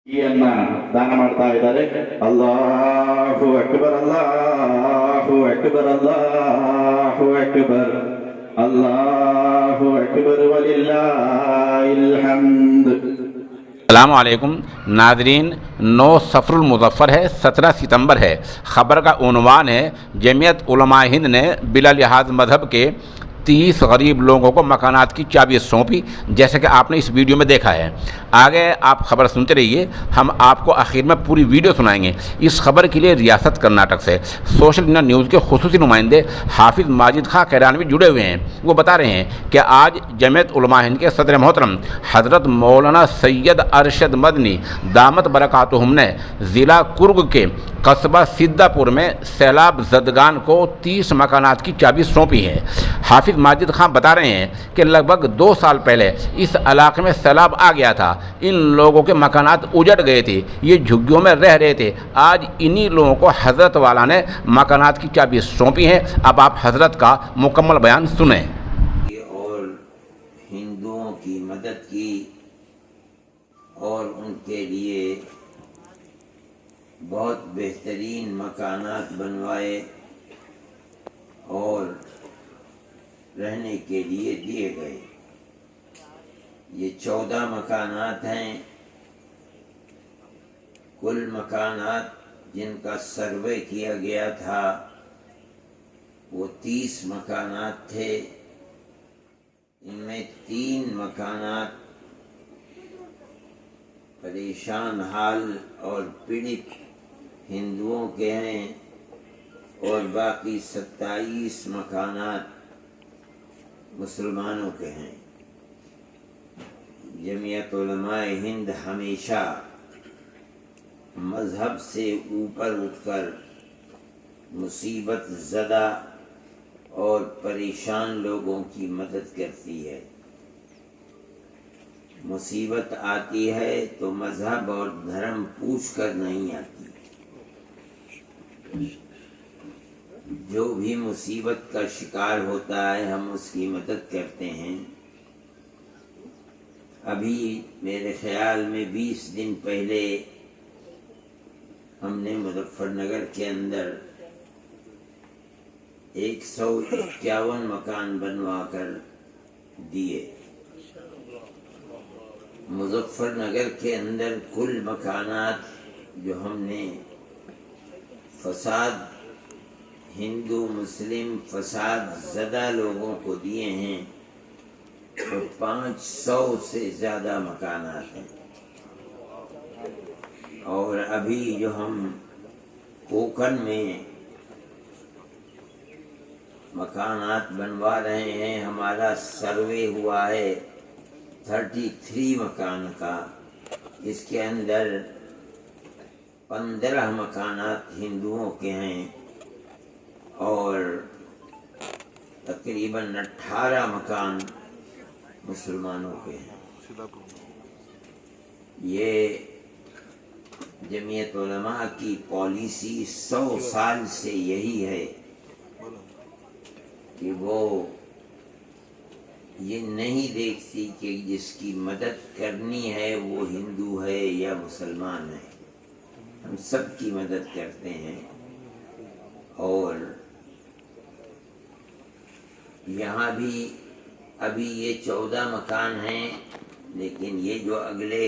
ಕೀಯನ್ನ ದಾನ ಮಾಡ್ತಾ ಇದ್ದಾರೆ. ಅಲ್ಲಾಹು ಅಕ್ಬರ್, ಅಲ್ಲಾಹು ಅಕ್ಬರ್, ಅಲ್ಲಾಹು ಅಕ್ಬರ್, ಅಲ್ಲಾಹು ಅಕ್ಬರ್ ವಲಿಲ್ಲಾಹಿಲ್ ಹಮ್ದ್. अस्सलामुअलैकुम नाज़रीन, 9 सफ़रुल मुज़फ़्फ़र है, 17 सितंबर है। ख़बर का उन्वान है जमीयत उलमाए हिंद ने बिला लिहाज मज़हब के 30 गरीब लोगों को मकानात की चाबी सौंपी, जैसे कि आपने इस वीडियो में देखा है। आगे आप खबर सुनते रहिए, हम आपको आखिर में पूरी वीडियो सुनाएंगे। इस खबर के लिए रियासत कर्नाटक से सोशल इंडिया न्यूज़ के खुसूसी नुमाइंदे हाफिज़ माजिद खां कैरानवी जुड़े हुए हैं। वो बता रहे हैं कि आज जमीयत उलमाए हिंद के सदर मोहतरम हज़रत मौलाना सैयद अरशद मदनी दामत बरकातुहुम ने ज़िला कुर्ग के कस्बा सिद्दापुर में सैलाब ज़दगान को 30 मकानात की चाबी सौंपी है। हाफिज़ माजिद खां बता रहे हैं कि लगभग 2 साल पहले इस इलाके में सैलाब आ गया था। इन लोगों के मकानात उजड़ गए थे, ये झुग्गियों में रह रहे थे। आज इन्हीं लोगों को हज़रत वाला ने मकानात की चाबी सौंपी है। अब आप हज़रत का मुकम्मल बयान सुने। और हिंदुओं की मदद की और उनके लिए बहुत बेहतरीन मकानात बनवाए और रहने के लिए दिए गए। ये 14 मकानात हैं। कुल मकानात जिनका सर्वे किया गया था वो 30 मकानात थे। इनमें 3 मकानात परेशान हाल और पीड़ित हिंदुओं के हैं और बाकी 27 मकानात मुसलमानों के हैं। जमीयत उलमाए हिंद हमेशा मज़हब से ऊपर उठकर मुसीबत ज़दा और परेशान लोगों की मदद करती है। मुसीबत आती है तो मज़हब और धर्म पूछ कर नहीं आती। जो भी मुसीबत का शिकार होता है हम उसकी मदद करते हैं। अभी मेरे ख्याल में 20 दिन पहले हमने मुजफ्फरनगर के अंदर 151 मकान बनवा कर दिए। मुजफ्फरनगर के अंदर कुल मकानात जो हमने फसाद हिंदू मुस्लिम फसाद ज़दा लोगों को दिए हैं तो 500 से ज़्यादा मकानात हैं। और अभी जो हम कोकन में मकानात बनवा रहे हैं, हमारा सर्वे हुआ है 33 मकान का। इसके अंदर 15 मकानात हिंदुओं के हैं और तकरीबन 18 मकान मुसलमानों के हैं। ये जमीयत उलमा की पॉलिसी 100 साल से यही है कि वो ये नहीं देखती कि जिसकी मदद करनी है वो हिंदू है या मुसलमान है। हम सब की मदद करते हैं। और यहाँ भी अभी ये 14 मकान हैं, लेकिन ये जो अगले